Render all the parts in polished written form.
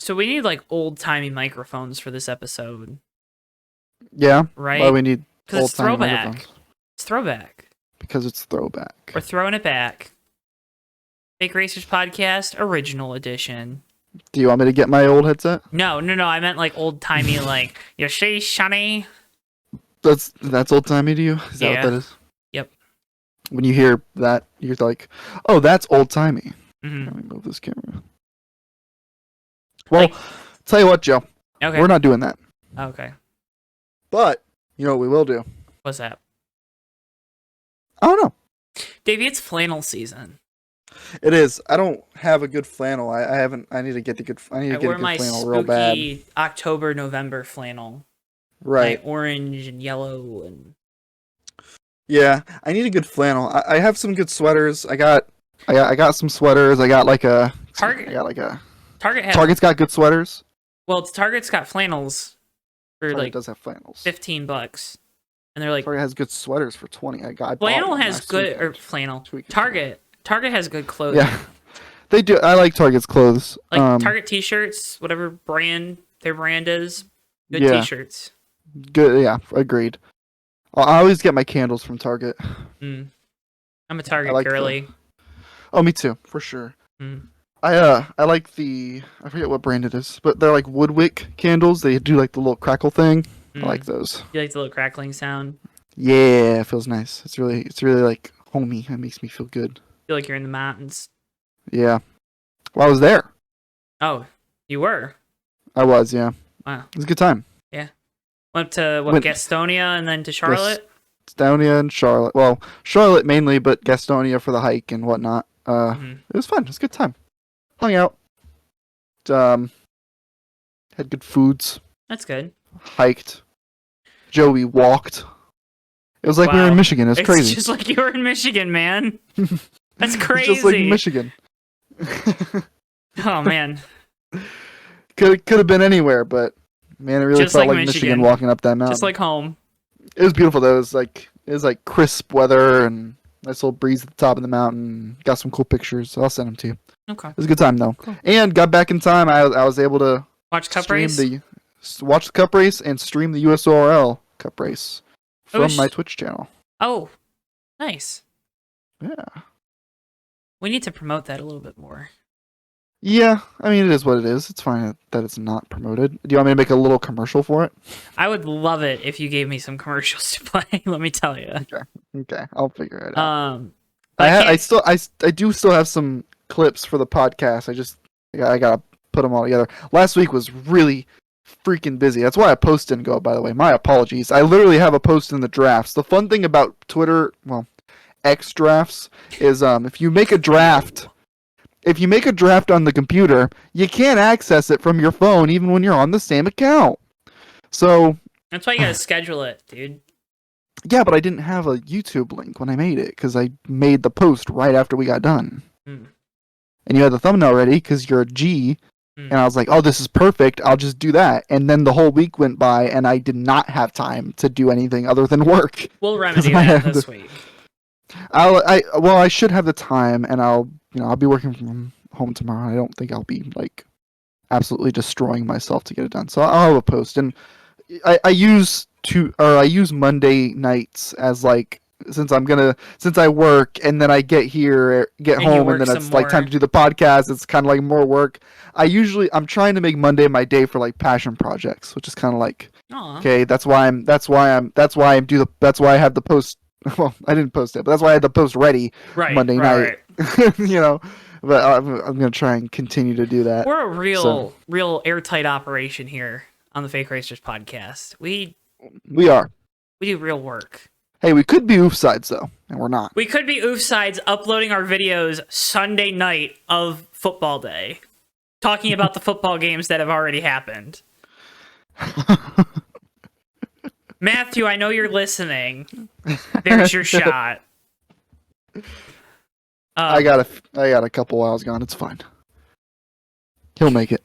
So we need like old-timey microphones for this episode. Yeah. Right? Why we need Because it's old-timey throwback. microphones? It's throwback. Because it's throwback. We're throwing it back. Fake Racers Podcast, original edition. Do you want me to get my old headset? No. I meant like old-timey, like, you see, Sonny? That's old-timey to you? Is that what that is? Yep. When you hear that, you're like, oh, that's old-timey. Mm-hmm. Let me move this camera. Well, tell you what, Joe. Okay. We're not doing that. Okay. But, you know what we will do? What's that? I don't know. Davey, it's flannel season. It is. I don't have a good flannel. I haven't. I need to get the good. I need to get a good flannel real bad. I wear my spooky October, November flannel. Right. Like orange and yellow and. Yeah, I need a good flannel. I have some good sweaters. I got some sweaters. I got like a Target. I got like a Target. Target's got good sweaters. Well, Target's got flannels for Target like does have flannels. $15, and they're like Target has good sweaters for 20. I flannel has good or flannel. Target has good clothing. Yeah, they do. I like Target's clothes. Like Target T-shirts, whatever brand their brand is, good Yeah. T-shirts. Good. Yeah, agreed. I always get my candles from Target. I'm a Target like girly. Oh, me too, for sure. Mm. I like I forget what brand it is, but they're like Woodwick candles. They do like the little crackle thing. I like those. You like the little crackling sound? Yeah, it feels nice. It's really like homey. It makes me feel good. Feel like you're in the mountains. Yeah. Well, I was there. Oh, you were? I was, yeah. Wow. It was a good time. Yeah. Went to Gastonia and then to Charlotte? Gastonia and Charlotte. Well, Charlotte mainly, but Gastonia for the hike and whatnot. It was fun. It was a good time. Hung out. Had good foods. That's good. Hiked. Joey walked. It was like we were in Michigan. It was crazy. It's just like you were in Michigan, man. That's crazy. Just like Michigan. Oh, man. Could have been anywhere, but man, it really Just felt like like Michigan walking up that mountain. Just like home. It was beautiful though. It was like crisp weather and nice little breeze at the top of the mountain. Got some cool pictures. So I'll send them to you. Okay. It was a good time though. Cool. And got back in time. I was able to watch Cup race. Watch the Cup race and stream the USORL Cup race from my Twitch channel. Oh, nice. Yeah. We need to promote that a little bit more. Yeah, I mean, it is what it is. It's fine that it's not promoted. Do you want me to make a little commercial for it? I would love it if you gave me some commercials to play. Let me tell you. Okay, I'll figure it out. I do still have some clips for the podcast. I gotta put them all together. Last week was really freaking busy. That's why a post didn't go up, by the way. My apologies. I literally have a post in the drafts. The fun thing about Twitter, well, X drafts, is if you make a draft on the computer, you can't access it from your phone even when you're on the same account. So that's why you gotta schedule it, dude. Yeah, but I didn't have a YouTube link when I made it because I made the post right after we got done. And you had the thumbnail ready because you're a G. And I was like, oh, this is perfect. I'll just do that. And then the whole week went by and I did not have time to do anything other than work. We'll remedy that this week. I should have the time, and I'll be working from home tomorrow. I don't think I'll be like absolutely destroying myself to get it done. So I'll have a post, and I use Monday nights as like since I work and then I get home and then it's like time to do the podcast. It's kind of like more work. I'm trying to make Monday my day for like passion projects, which is kind of like okay. That's why I have the post. Well, I didn't post it, but that's why I had the post ready Monday night. Right. But I'm gonna try and continue to do that. We're a real airtight operation here on the Fake Racers podcast. We are. We do real work. Hey, we could be oofsides though, and we're not. We could be oofsides uploading our videos Sunday night of football day, talking about the football games that have already happened. Matthew, I know you're listening. There's your shot. I got a couple while I was gone. It's fine. He'll make it.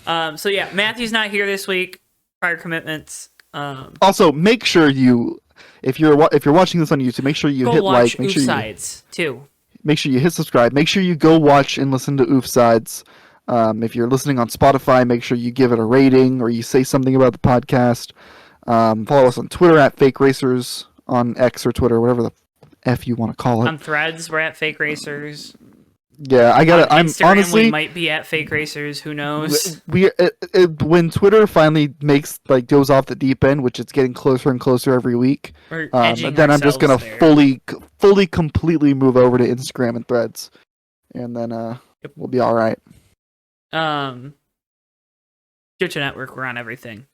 So yeah, Matthew's not here this week. Prior commitments. Also, make sure if you're watching this on YouTube, make sure you hit like. Make sure Sides too. Make sure you hit subscribe. Make sure you go watch and listen to Oofsides. If you're listening on Spotify, make sure you give it a rating or you say something about the podcast. Follow us on Twitter at Fake Racers, on X or Twitter, whatever the F you want to call it. On Threads, we're at Fake Racers. Yeah, I got it. I'm Instagram, honestly, we might be at Fake Racers. Who knows? When Twitter finally goes off the deep end, which it's getting closer and closer every week, We're edging then I'm just gonna ourselves there. fully, completely move over to Instagram and Threads, and then we'll be all right. Future Network, we're on everything.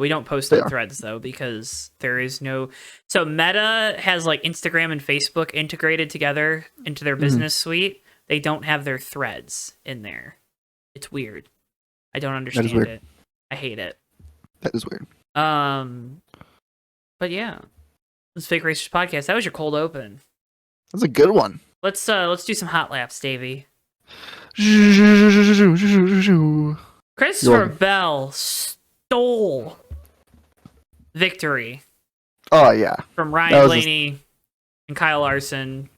We don't post They on are. Threads though because there is no. So Meta has like Instagram and Facebook integrated together into their business suite. They don't have their Threads in there. It's weird. I don't understand weird. it. I hate it. That is weird. But yeah, this Fake Racers podcast. That was your cold open. That's a good one. Let's do some hot laps, Davey. Christopher Bell stole victory Oh yeah, from That Ryan was Blaney and Kyle Larson.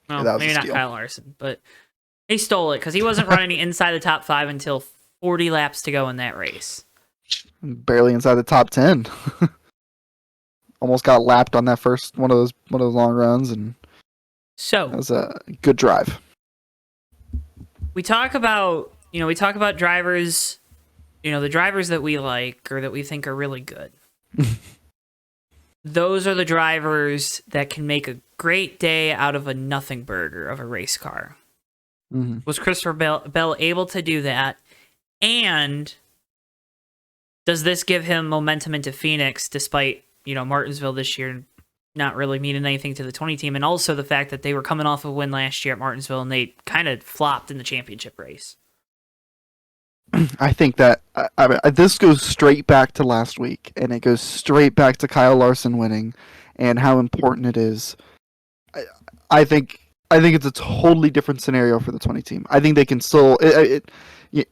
Well, Yeah, that was maybe a not steal. Kyle Larson, but he stole it because he wasn't running inside the top 5 until 40 laps to go in that race. barely inside the top 10. Almost got lapped on that first one of those long runs, and that So was a good drive. we talk about drivers, the drivers that we like or that we think are really good. Those are the drivers that can make a great day out of a nothing burger of a race car. Mm-hmm. Was Christopher Bell able to do that? And does this give him momentum into Phoenix despite, Martinsville this year not really meaning anything to the 20 team, and also the fact that they were coming off a win last year at Martinsville and they kind of flopped in the championship race? I think that this goes straight back to last week, and it goes straight back to Kyle Larson winning and how important it is. I think it's a totally different scenario for the 20 team. I think they can still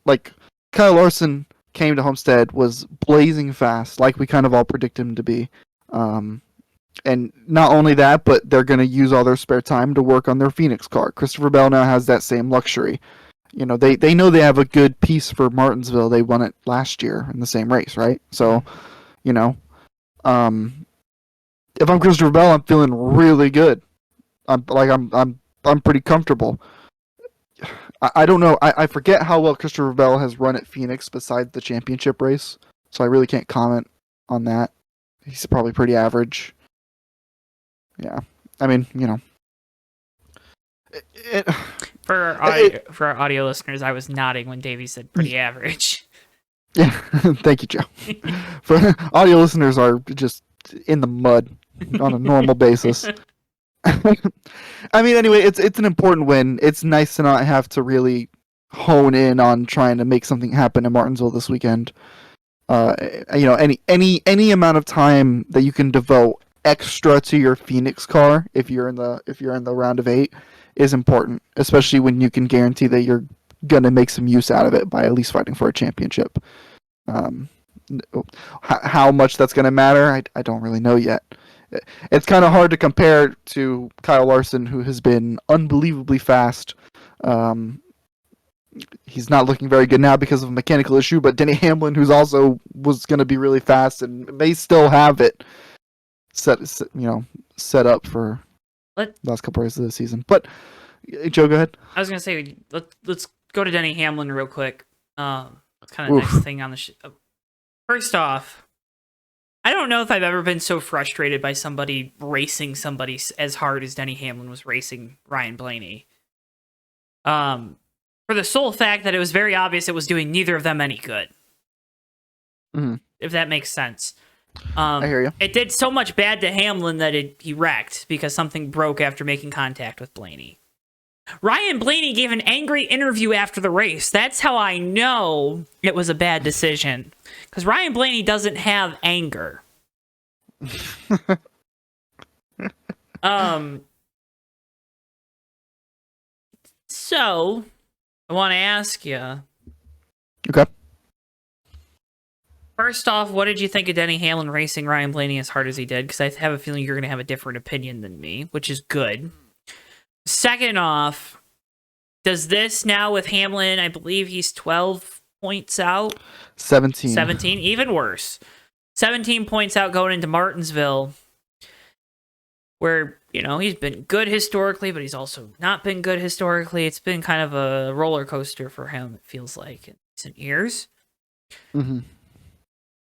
like Kyle Larson came to Homestead, was blazing fast, like we kind of all predicted him to be. And not only that, but they're going to use all their spare time to work on their Phoenix car. Christopher Bell now has that same luxury. They know they have a good piece for Martinsville. They won it last year in the same race, right? So, if I'm Christopher Bell, I'm feeling really good. I'm pretty comfortable. I don't know. I forget how well Christopher Bell has run at Phoenix besides the championship race, so I really can't comment on that. He's probably pretty average. Yeah, I mean, For our audio listeners, I was nodding when Davey said pretty average. Yeah, thank you, Joe. For audio listeners are just in the mud on a normal basis. I mean, anyway, it's an important win. It's nice to not have to really hone in on trying to make something happen in Martinsville this weekend. Any amount of time that you can devote extra to your Phoenix car if you're in the round of 8 is important, especially when you can guarantee that you're gonna make some use out of it by at least fighting for a championship. How much that's gonna matter, I don't really know yet. It's kind of hard to compare to Kyle Larson, who has been unbelievably fast. He's not looking very good now because of a mechanical issue, but Denny Hamlin, who's also was going to be really fast and may still have it set up for the last couple races of the season. But Joe, go ahead. I was gonna say let's go to Denny Hamlin real quick. Kind of next thing on the first off, I don't know if I've ever been so frustrated by somebody racing somebody as hard as Denny Hamlin was racing Ryan Blaney. For the sole fact that it was very obvious it was doing neither of them any good. Mm-hmm. If that makes sense. I hear you. It did so much bad to Hamlin that he wrecked because something broke after making contact with Blaney. Ryan Blaney gave an angry interview after the race. That's how I know it was a bad decision. Because Ryan Blaney doesn't have anger. So, I want to ask you. Okay. First off, what did you think of Denny Hamlin racing Ryan Blaney as hard as he did? Because I have a feeling you're going to have a different opinion than me, which is good. Second off, Does this now with Hamlin, I believe he's 12 points out? 17. 17, even worse. 17 points out going into Martinsville, where, he's been good historically, but he's also not been good historically. It's been kind of a roller coaster for him, it feels like, in recent years. Mm-hmm.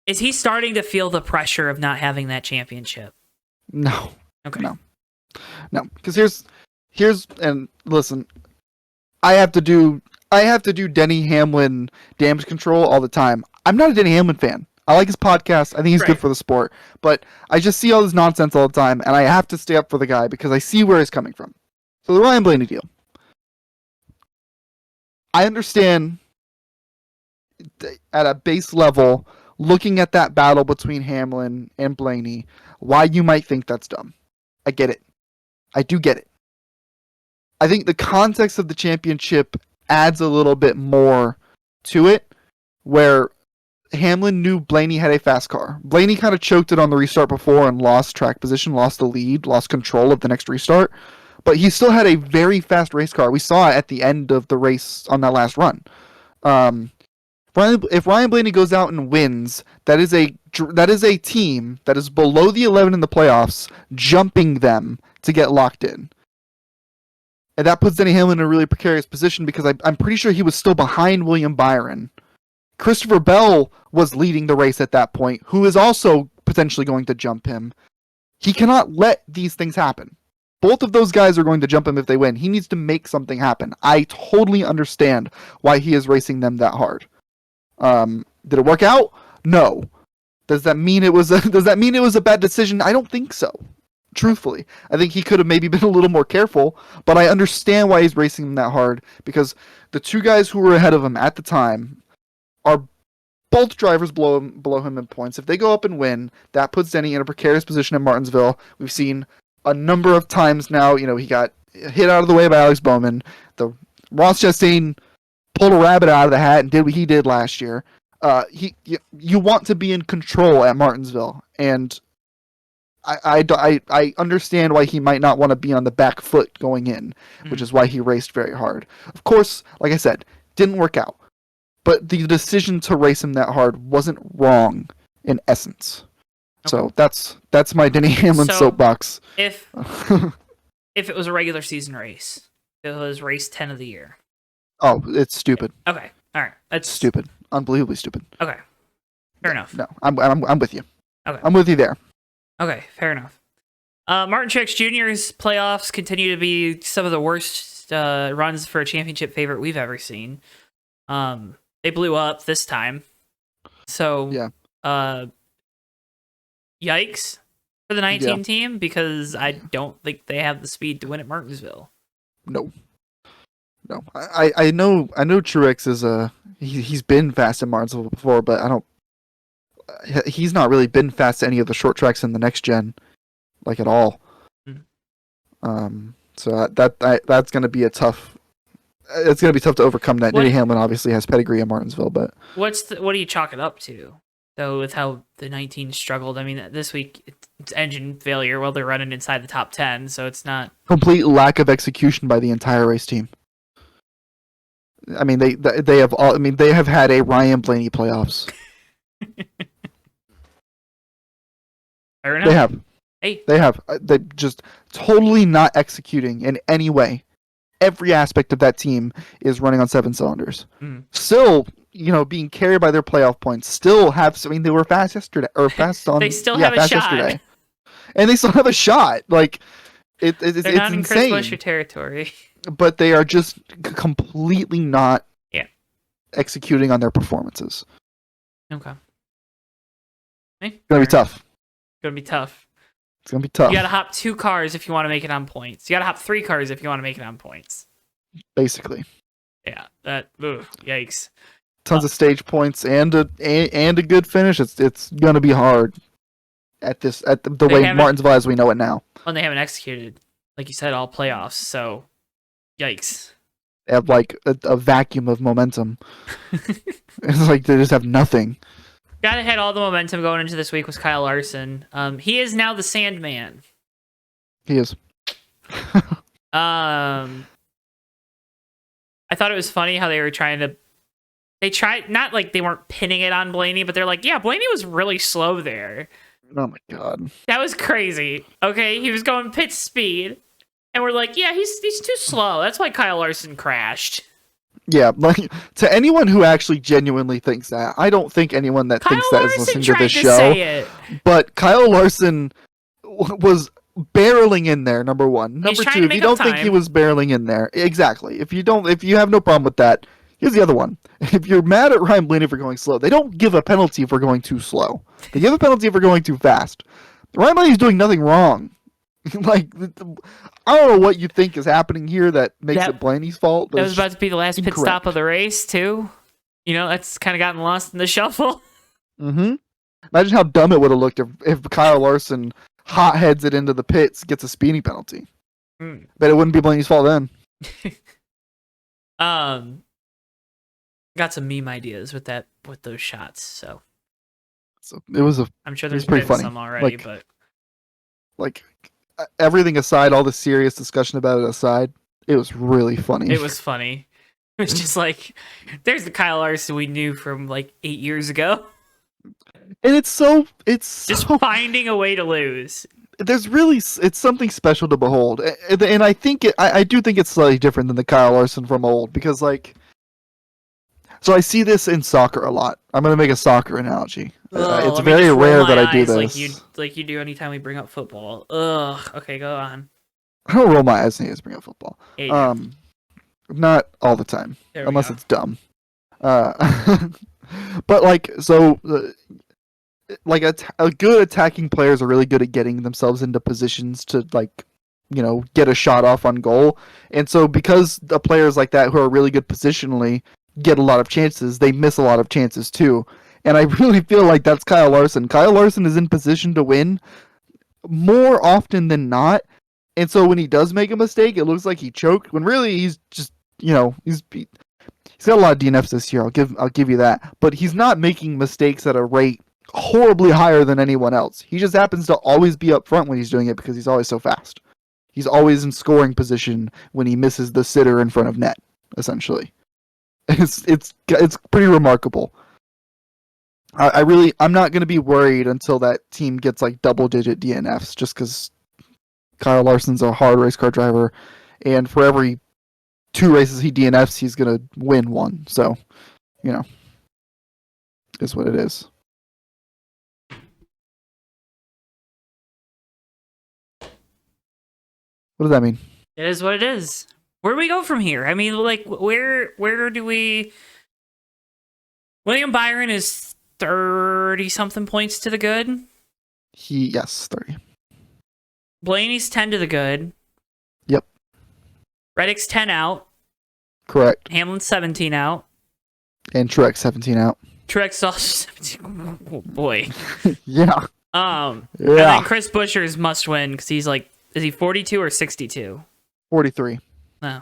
Is he starting to feel the pressure of not having that championship? No. Okay. No. Because here's and listen, I have to do Denny Hamlin damage control all the time. I'm not a Denny Hamlin fan. I like his podcast. I think he's good for the sport. But I just see all this nonsense all the time, and I have to stay up for the guy because I see where he's coming from. So the Ryan Blaney deal. I understand at a base level, looking at that battle between Hamlin and Blaney, why you might think that's dumb. I get it. I do get it. I think the context of the championship adds a little bit more to it, where Hamlin knew Blaney had a fast car. Blaney kind of choked it on the restart before and lost track position, lost the lead, lost control of the next restart. But he still had a very fast race car. We saw it at the end of the race on that last run. If Ryan Blaney goes out and wins, that is a team that is below the 11 in the playoffs, jumping them to get locked in. And that puts Denny Hamlin in a really precarious position because I'm pretty sure he was still behind William Byron. Christopher Bell was leading the race at that point, who is also potentially going to jump him. He cannot let these things happen. Both of those guys are going to jump him if they win. He needs to make something happen. I totally understand why he is racing them that hard. Did it work out? No. Does that mean it was a bad decision? I don't think so. Truthfully, I think he could have maybe been a little more careful, but I understand why he's racing them that hard because the two guys who were ahead of him at the time are both drivers below him in points. If they go up and win, that puts Denny in a precarious position in Martinsville. We've seen a number of times now. He got hit out of the way by Alex Bowman. The Ross Chastain pulled a rabbit out of the hat and did what he did last year. You want to be in control at Martinsville, and I understand why he might not want to be on the back foot going in, which is why he raced very hard. Of course, like I said, didn't work out. But the decision to race him that hard wasn't wrong in essence. Okay. So that's my Denny Hamlin soapbox. If it was a regular season race, it was race 10 of the year. Oh, it's stupid. Okay. All right. That's stupid. Unbelievably stupid. Okay. Fair enough. No, I'm with you. Okay. I'm with you there. Okay, fair enough. Martin Truex Jr.'s playoffs continue to be some of the worst runs for a championship favorite we've ever seen. They blew up this time. So, yeah. Yikes for the 19 team, because I don't think they have the speed to win at Martinsville. No. I know Truex is he's been fast in Martinsville before, but he's not really been fast to any of the short tracks in the next gen, like at all. Mm-hmm. So that's going to be tough. It's going to be tough to overcome that. Denny Hamlin obviously has pedigree in Martinsville, but what do you chalk it up to, though, with how the 19 struggled? I mean, this week it's engine failure while they're running inside the top 10, so it's not complete lack of execution by the entire race team. I mean, they have had a Ryan Blaney playoffs. Fair enough. They have. Hey. They have. They just totally not executing in any way. Every aspect of that team is running on 7 cylinders. Mm. Still, being carried by their playoff points. Still have. I mean, they were fast yesterday, or fast on. They still have a shot. Yesterday. And they still have a shot. Like it's not in insane. Chris Buescher territory. But they are just completely not executing on their performances. Okay. Hey, it's gonna be tough. It's gonna be tough. It's gonna be tough. You gotta hop 2 cars if you want to make it on points. You gotta hop 3 cars if you want to make it on points. Basically. Yeah. Yikes. Tons of stage points and a good finish. It's gonna be hard at the way Martinsville as we know it now. And they haven't executed, like you said, all playoffs. So, yikes. They have like a vacuum of momentum. It's like they just have nothing. Guy that had all the momentum going into this week was Kyle Larson. He is now the Sandman. He is. I thought it was funny how they were they tried, not like they weren't pinning it on Blaney, but they're like, yeah, Blaney was really slow there. Oh my god. That was crazy. Okay, he was going pit speed, and we're like, yeah, he's too slow. That's why Kyle Larson crashed. Yeah, like to anyone who actually genuinely thinks that, I don't think anyone that Kyle thinks that is Larson listening to tried this to show. say it. But Kyle Larson was barreling in there. Number one. Number trying two, to if make you don't up think he time. was barreling in there, exactly. If you have no problem with that, here's the other one. If you're mad at Ryan Blaney for going slow, they don't give a penalty for going too slow. They give a penalty for going too fast. Ryan Blaney's doing nothing wrong. Like, I don't know what you think is happening here that makes it Blaney's fault. That was about to be the last pit stop of the race, too. You know, that's kind of gotten lost in the shuffle. Mm-hmm. Imagine how dumb it would have looked if Kyle Larson hot-heads it into the pits, gets a speeding penalty. Bet it wouldn't be Blaney's fault then. Got some meme ideas with those shots, so it was I'm sure there's pretty been funny. Some already, but everything aside, all the serious discussion about it aside, it was really funny. It was funny. It was just like, there's the Kyle Larson we knew from like 8 years ago. And it's just finding a way to lose. It's something special to behold, and I think I do think it's slightly different than the Kyle Larson from old, because so I see this in soccer a lot. I'm going to make a soccer analogy. It's very rare that I do this. Like you do anytime we bring up football. Ugh. Okay, go on. I don't roll my eyes when you guys bring up football. Yeah, not all the time, unless go. it's dumb. But a good attacking players are really good at getting themselves into positions to get a shot off on goal. And so because the players like that who are really good positionally get a lot of chances, they miss a lot of chances too. And I really feel like that's Kyle Larson. Kyle Larson is in position to win more often than not. And so when he does make a mistake, it looks like he choked, when really he's just, he's got a lot of DNFs this year. I'll give you that. But he's not making mistakes at a rate horribly higher than anyone else. He just happens to always be up front when he's doing it because he's always so fast. He's always in scoring position when he misses the sitter in front of net, essentially. It's pretty remarkable. I'm not going to be worried until that team gets like double-digit DNFs, just because Kyle Larson's a hard race car driver, and for every 2 races he DNFs, he's going to win 1. So, is what it is. What does that mean? It is what it is. Where do we go from here? I mean, like, where do we... William Byron is 30-something points to the good. Yes, 30. Blaney's 10 to the good. Yep. Reddick's 10 out. Correct. Hamlin's 17 out. And Truex 17 out. Truex also 17. Oh, boy. Yeah. And then Chris Buescher's must win because he's like, is he 42 or 62? 43. No,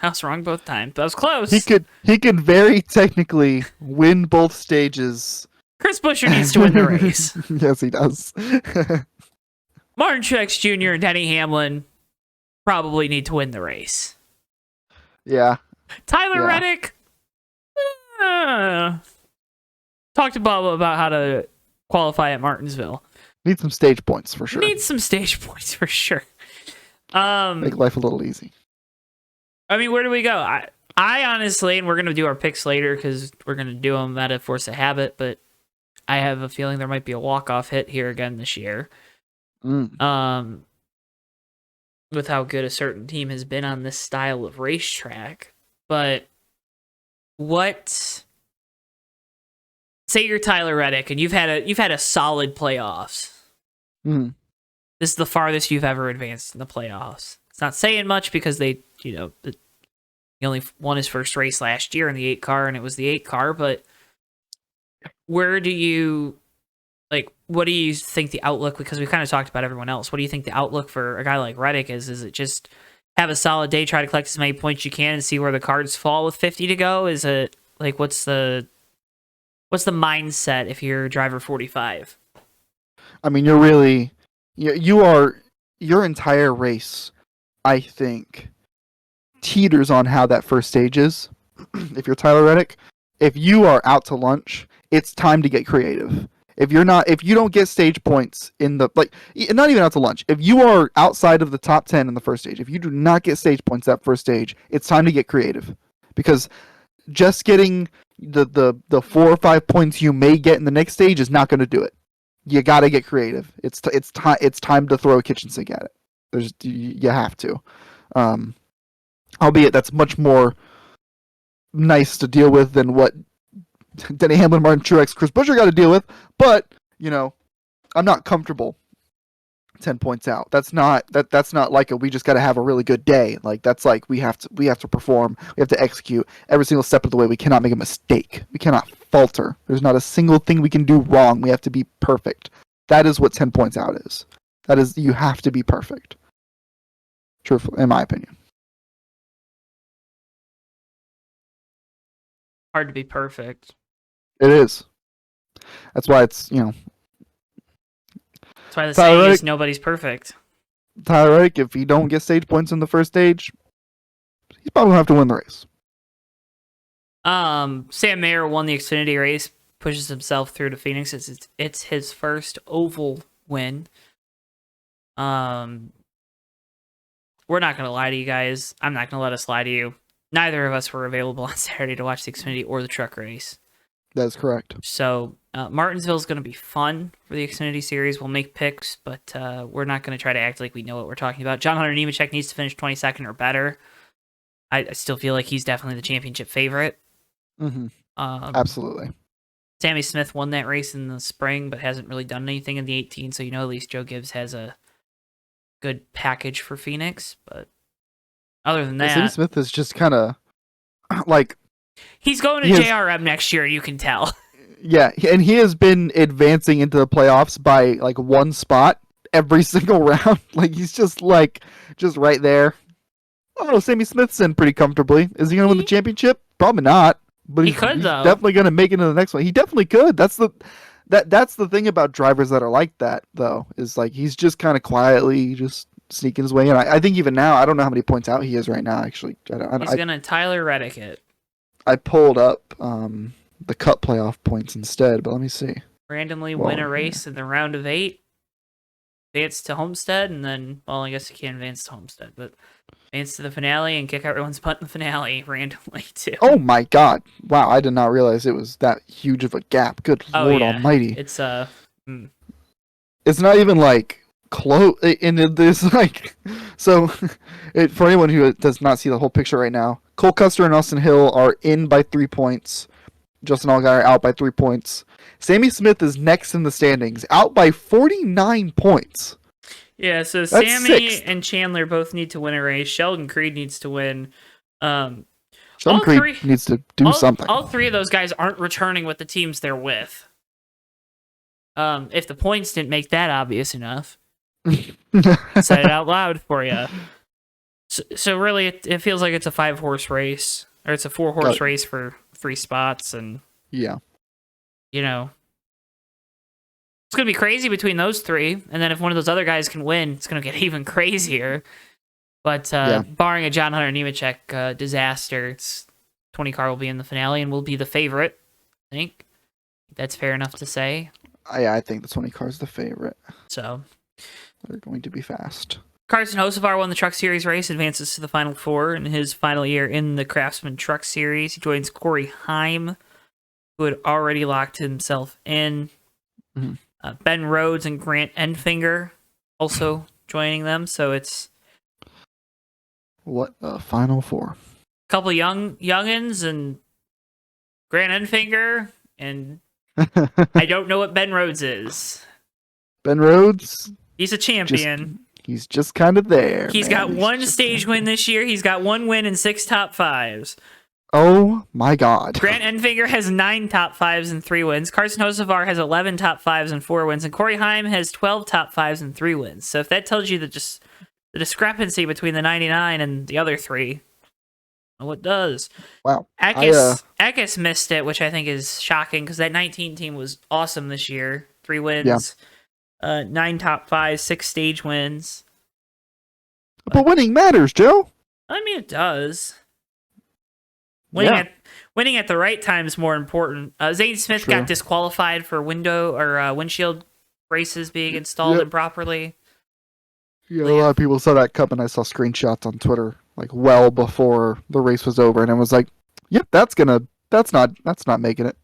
I was wrong both times. That was close. He could very technically win both stages. Chris Buescher needs to win the race. Yes, he does. Martin Truex Jr. and Denny Hamlin probably need to win the race. Yeah. Tyler Reddick talked to Bubba about how to qualify at Martinsville. Need some stage points for sure. Need some stage points for sure. Make life a little easy. I mean, where do we go? I honestly, and we're going to do our picks later because we're going to do them out of force of habit, but I have a feeling there might be a walk-off hit here again this year. With how good a certain team has been on this style of racetrack. But say you're Tyler Reddick and you've had a solid playoffs. Mm. This is the farthest you've ever advanced in the playoffs. It's not saying much because he only won his first race last year in the 8 car, and it was the 8 car. But what do you think the outlook? Because we've kind of talked about everyone else. What do you think the outlook for a guy like Reddick is? Is it just have a solid day, try to collect as many points you can, and see where the cards fall with 50 to go? Is it like what's the mindset if you're driver 45? I mean, your entire race, I think, teeters on how that first stage is. If you're Tyler Reddick, if you are out to lunch, it's time to get creative. If you don't get stage points in the not even out to lunch. If you are outside of the top 10 in the first stage, if you do not get stage points that first stage, it's time to get creative, because just getting the 4 or 5 points you may get in the next stage is not going to do it. You got to get creative. It's time to throw a kitchen sink at it. You have to. Albeit that's much more nice to deal with than what Denny Hamlin, Martin Truex, Chris Buescher got to deal with. But I'm not comfortable 10 points out. That's not like we just got to have a really good day. Like, that's like we have to perform. We have to execute every single step of the way. We cannot make a mistake. We cannot falter. There's not a single thing we can do wrong. We have to be perfect. That is what 10 points out is. That is, you have to be perfect. Truthfully, in my opinion. Hard to be perfect. It is. That's why it's, That's why the saying is nobody's perfect. Tyler Reddick, if he don't get stage points in the first stage, he's probably going to have to win the race. Sam Mayer won the Xfinity race, pushes himself through to Phoenix. It's his first oval win. We're not going to lie to you guys. I'm not going to let us lie to you. Neither of us were available on Saturday to watch the Xfinity or the truck race. That's correct. So Martinsville is going to be fun for the Xfinity Series. We'll make picks, but we're not going to try to act like we know what we're talking about. John Hunter Nemechek needs to finish 22nd or better. I still feel like he's definitely the championship favorite. Mm-hmm. Absolutely. Sammy Smith won that race in the spring, but hasn't really done anything in the 18, so at least Joe Gibbs has a good package for Phoenix. But other than that, Sammy Smith is just kind of like, he's going to JRM next year, you can tell. Yeah, and he has been advancing into the playoffs by like one spot every single round. Like, he's just right there. Oh, Sammy Smith's in pretty comfortably. Is he going to win the championship? Probably not. But he's definitely going to make it into the next one. He definitely could. That's the thing about drivers that are like that, though, is like he's just kind of quietly just sneaking his way in. I think even now, I don't know how many points out he is right now, actually. He's going to Tyler Reddick it. I pulled up the Cup playoff points instead, but let me see. Randomly win a race in the round of 8, advance to Homestead, and then, well, I guess you can't advance to Homestead, but advance to the finale and kick everyone's butt in the finale randomly, too. Oh my god. Wow, I did not realize it was that huge of a gap. Good Lord almighty. It's, It's not even, like, close, and there's, like, so, for anyone who does not see the whole picture right now, Cole Custer and Austin Hill are in by 3 points. Justin Allgaier out by 3 points. Sammy Smith is next in the standings, out by 49 points. Yeah, so Sammy and Chandler both need to win a race. Sheldon Creed needs to win. Sheldon Creed needs to do something. All three of those guys aren't returning with the teams they're with. If the points didn't make that obvious enough. Said it out loud for you. So really, it feels like it's a 5-horse race. Or it's a 4-horse race for 3 spots. And yeah. It's going to be crazy between those 3. And then if one of those other guys can win, it's going to get even crazier. But barring a John Hunter Nemechek disaster, 20 car will be in the finale and will be the favorite, I think. That's fair enough to say. I think the 20 car is the favorite. So they're going to be fast. Carson Hocevar won the Truck Series race, advances to the Final Four in his final year in the Craftsman Truck Series. He joins Corey Heim, who had already locked himself in. Mm-hmm. Ben Rhodes and Grant Enfinger also joining them. So it's what a Final Four. A couple youngins and Grant Enfinger, and I don't know what Ben Rhodes is. Ben Rhodes? He's a champion. He's just kind of there. He's got one stage win this year. He's got 1 win and 6 top 5s. Oh my god. Grant Enfinger has 9 top 5s and 3 wins. Carson Hocevar has 11 top 5s and 4 wins. And Corey Heim has 12 top 5s and 3 wins. So if that tells you the discrepancy between the 99 and the other 3, well, it does. Wow. Eckes missed it, which I think is shocking because that 19 team was awesome this year. 3 wins, 9 top 5s, 6 stage wins. But winning matters, Joe. I mean, it does. Winning at the right time is more important. Zane Smith True. got disqualified for windshield braces being installed improperly. Yeah, a lot of people saw that cup, and I saw screenshots on Twitter like well before the race was over, and it was like, "Yep, that's not making it."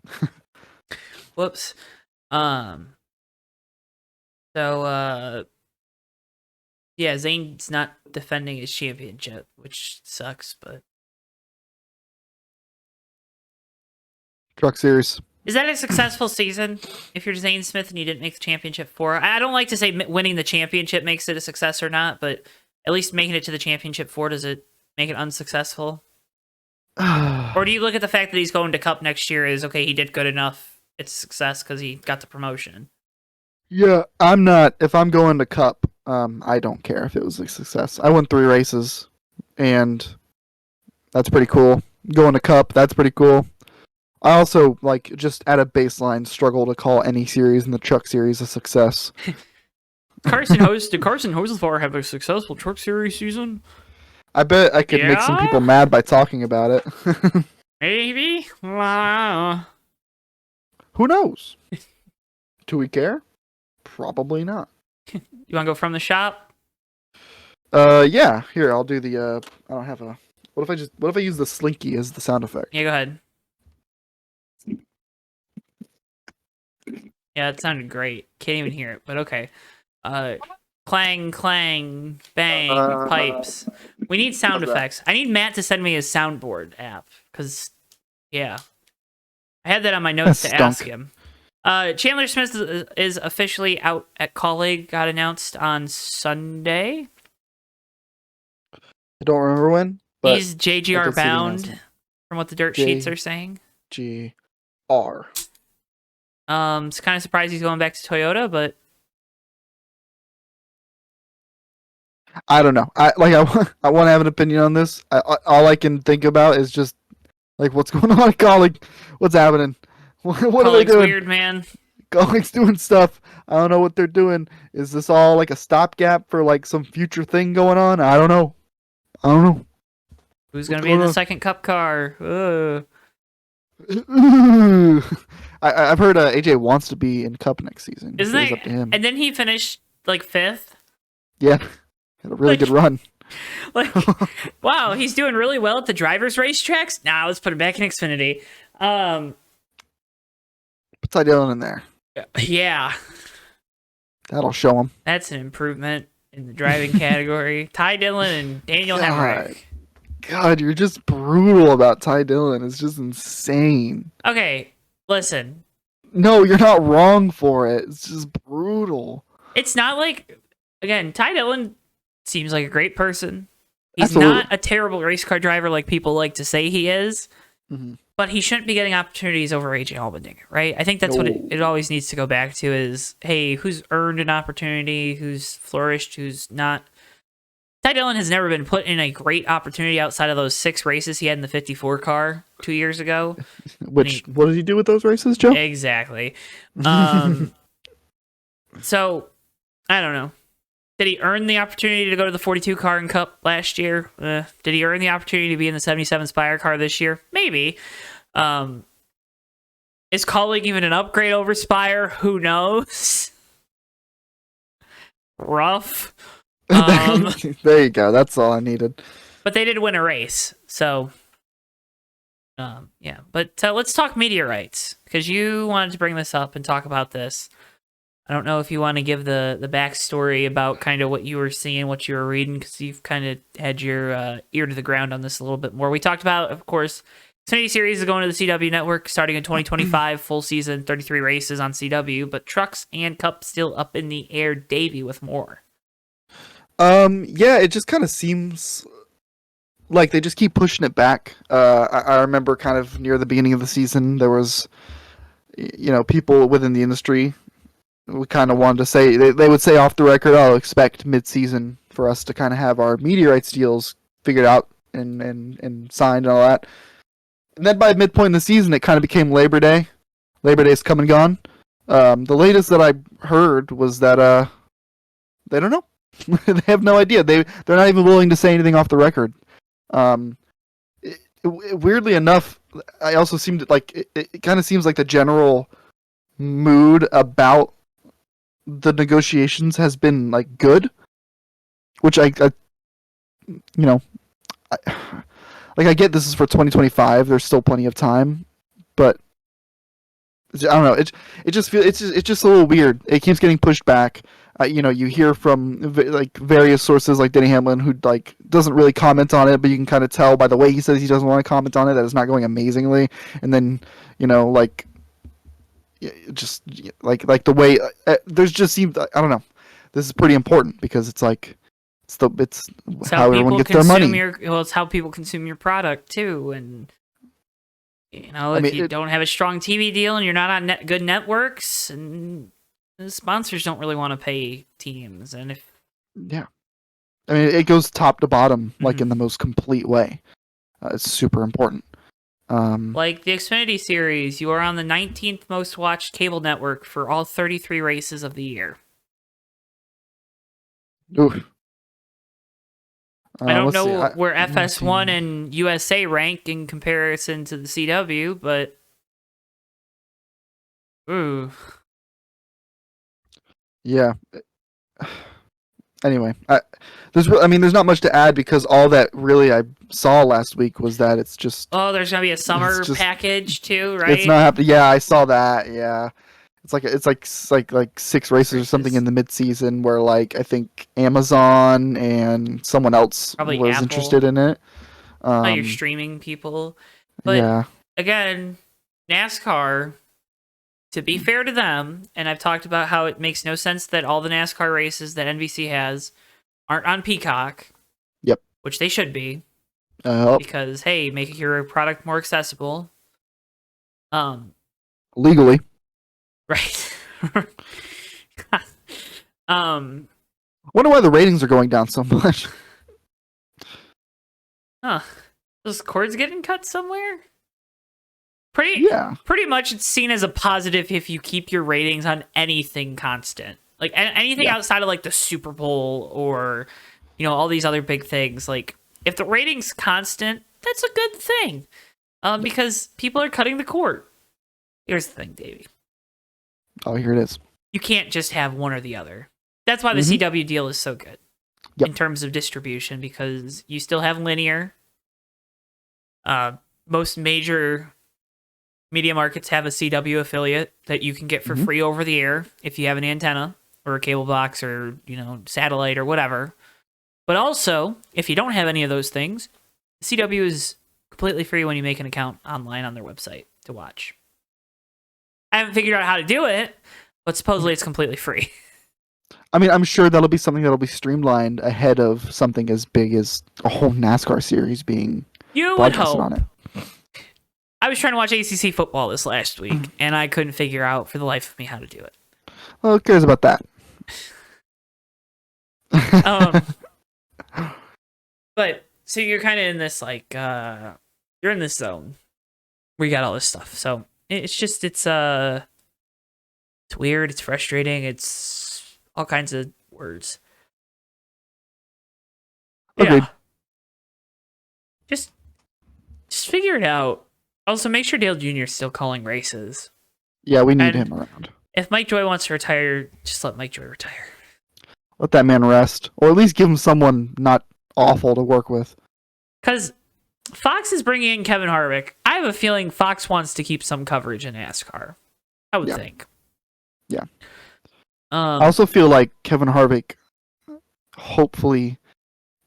Whoops. So yeah, Zane's not defending his championship, which sucks, but Truck Series. is that a successful season if you're Zane Smith and you didn't make the championship 4? I don't like to say winning the championship makes it a success or not, but at least making it to the championship 4, does it make it unsuccessful? Or do you look at the fact that he's going to Cup next year as, okay, he did good enough, it's a success because he got the promotion? Yeah, I'm not. If I'm going to Cup, I don't care if it was a success. I won 3 races, and that's pretty cool. Going to Cup, that's pretty cool. I also, like, just at a baseline, struggle to call any series in the Truck Series a success. Did Carson Hocevar have a successful Truck Series season? I bet I could make some people mad by talking about it. Maybe. Who knows? Do we care? Probably not. You want to go from the shop? Yeah. Here, I'll do the. I don't have a. What if I use the slinky as the sound effect? Yeah, go ahead. Yeah, it sounded great. Can't even hear it, but okay. Clang, clang, bang, pipes. We need sound effects. I need Matt to send me his soundboard app, because, yeah. I had that on my notes to ask him. Chandler Smith is officially out at Colleague, got announced on Sunday. I don't remember when. But he's JGR bound, from what the dirt sheets are saying. GR. It's kind of surprised he's going back to Toyota, but I don't know. I want to have an opinion on this. All I can think about is just like what's going on at Colleague. What's happening? What are they doing? Weird, man. Colleague's doing stuff. I don't know what they're doing. Is this all like a stopgap for like some future thing going on? I don't know. Who's going to be in the second Cup car? I've heard AJ wants to be in Cup next season. Isn't that up to him? And then he finished like 5th. Yeah, had a really good run. Like, wow, he's doing really well at the drivers' racetracks. Nah, let's put him back in Xfinity. Put Ty Dillon in there. Yeah, that'll show him. That's an improvement in the driving category. Ty Dillon and Daniel Hemrick. God, you're just brutal about Ty Dillon. It's just insane. Okay, listen. No, you're not wrong for it. It's just brutal. It's not like, again, Ty Dillon seems like a great person. He's not a terrible race car driver like people like to say he is. Mm-hmm. But he shouldn't be getting opportunities over AJ Allmendinger, right? I think that's what it always needs to go back to is, hey, who's earned an opportunity, who's flourished, who's not. Ty Dillon has never been put in a great opportunity outside of those 6 races he had in the 54 car 2 years ago. What did he do with those races, Joe? Exactly. So, I don't know. Did he earn the opportunity to go to the 42 car in Cup last year? Did he earn the opportunity to be in the 77 Spire car this year? Maybe. Is Colleague even an upgrade over Spire? Who knows? Rough. There you go. That's all I needed. But they did win a race, so yeah. But let's talk meteorites, because you wanted to bring this up and talk about this. I don't know if you want to give the backstory about kind of what you were seeing, what you were reading, because you've kind of had your ear to the ground on this a little bit more. We talked about, of course, Xfinity Series is going to the CW network starting in 2025, full season, 33 races on CW, but trucks and Cup still up in the air. Davey with more. Yeah, it just kind of seems like they just keep pushing it back. I remember kind of near the beginning of the season, there was, people within the industry. We kind of wanted to say, they would say off the record, I'll expect mid-season for us to kind of have our meteorites deals figured out and signed and all that. And then by midpoint in the season, it kind of became Labor Day. Labor Day's come and gone. The latest that I heard was that they don't know. They have no idea. They're not even willing to say anything off the record. Weirdly enough, I also seemed like it kind of seems like the general mood about the negotiations has been like good, which I you know, like I get this is for 2025. There's still plenty of time, but I don't know. It just feels it's just a little weird. It keeps getting pushed back. You hear from like various sources like Denny Hamlin who like doesn't really comment on it, but you can kind of tell by the way he says he doesn't want to comment on it that it's not going amazingly. And then like just like the way there's just seems I don't know. This is pretty important because it's like it's how everyone gets their money. It's how people consume your product too, and if you don't have a strong TV deal and you're not on good networks, and the sponsors don't really want to pay teams, and if I mean it goes top to bottom like in the most complete way. It's super important. Like the Xfinity Series, you are on the 19th most watched cable network for all 33 races of the year. Oof. I don't know where FS1 and USA rank in comparison to the CW, but ooh. Yeah. Anyway, there's not much to add because all that really I saw last week was that it's just there's gonna be a summer package too, right? It's not happening. Yeah, I saw that. Yeah. It's like 6 races or something in the mid-season where like I think Amazon and someone else probably was Apple. Interested in it. Your streaming people, but again, NASCAR. To be fair to them, and I've talked about how it makes no sense that all the NASCAR races that NBC has aren't on Peacock. Yep, which they should be, because hey, make your product more accessible. Legally. Right. Wonder why the ratings are going down so much. Those cords getting cut somewhere? Pretty much it's seen as a positive if you keep your ratings on anything constant. Like anything outside of like the Super Bowl or all these other big things. Like if the ratings constant, that's a good thing. Because people are cutting the cord. Here's the thing, Davey. Oh, here it is. You can't just have one or the other. That's why the CW deal is so good in terms of distribution, because you still have linear. Most major media markets have a CW affiliate that you can get for free over the air if you have an antenna or a cable box or satellite or whatever. But also, if you don't have any of those things, CW is completely free when you make an account online on their website to watch. I haven't figured out how to do it, but supposedly it's completely free. I mean, I'm sure that'll be something that'll be streamlined ahead of something as big as a whole NASCAR series being broadcasted on it. I was trying to watch ACC football this last week, and I couldn't figure out for the life of me how to do it. Well, who cares about that? But so you're kind of in this like you're in this zone where you got all this stuff. So it's weird, it's frustrating, it's all kinds of words. Agreed. Yeah. Just figure it out. Also, make sure Dale Jr. is still calling races. Yeah, we need him around. If Mike Joy wants to retire, just let Mike Joy retire. Let that man rest. Or at least give him someone not awful to work with. Because Fox is bringing in Kevin Harvick. I have a feeling Fox wants to keep some coverage in NASCAR. I would think. Yeah. I also feel like Kevin Harvick, hopefully,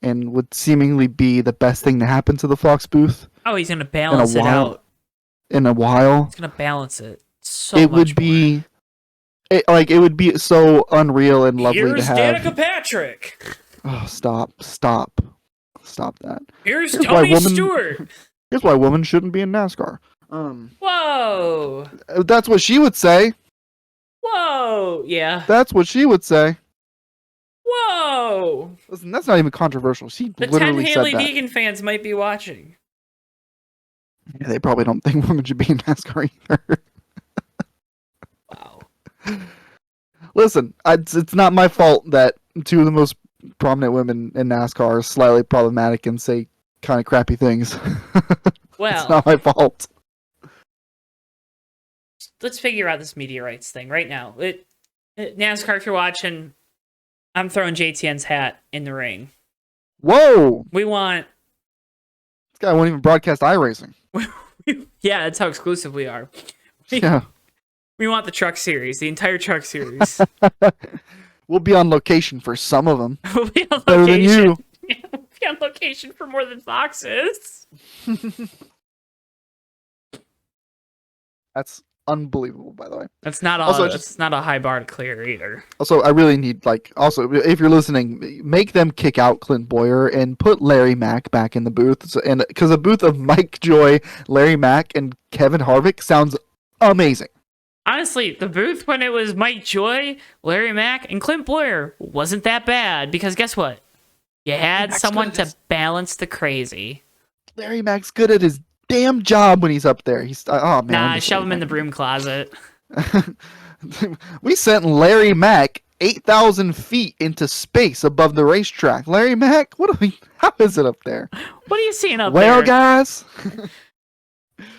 and would seemingly be the best thing to happen to the Fox booth. Oh, he's going to balance it out. In a while. He's going to balance it it would be so unreal and lovely to have. Here's Danica Patrick. Oh, stop that. Here's Tony Stewart. Here's why women shouldn't be in NASCAR. Whoa. That's what she would say. Whoa. Yeah. That's what she would say. Whoa. Listen, that's not even controversial. She literally said that. The 10 Haley vegan fans might be watching. Yeah, they probably don't think women should be in NASCAR either. Wow. Listen, it's not my fault that two of the most prominent women in NASCAR are slightly problematic and say kind of crappy things. It's Well, not my fault. let's figure out this meteorites thing right now. NASCAR, if you're watching, I'm throwing JTN's hat in the ring. Whoa! We want. This guy won't even broadcast iRacing. Yeah, that's how exclusive we are. Yeah. We want the truck series, the entire truck series. We'll be on location for some of them. We'll be on Better than location. you. We'll be on location for more than Foxes. That's unbelievable, by the way. That's not that's not a high bar to clear either. Also, I really need, also, if you're listening, make them kick out Clint Boyer and put Larry Mack back in the booth. And because a booth of Mike Joy, Larry Mack, and Kevin Harvick sounds amazing. Honestly, the booth when it was Mike Joy, Larry Mack, and Clint Boyer wasn't that bad because guess what? You had someone to balance the crazy. Larry Mack's good at his damn job when he's up there. Oh man. Nah, shove him in the broom closet. We sent Larry Mack 8,000 feet into space above the racetrack. Larry Mack, how is it up there? What are you seeing up there? Well, guys.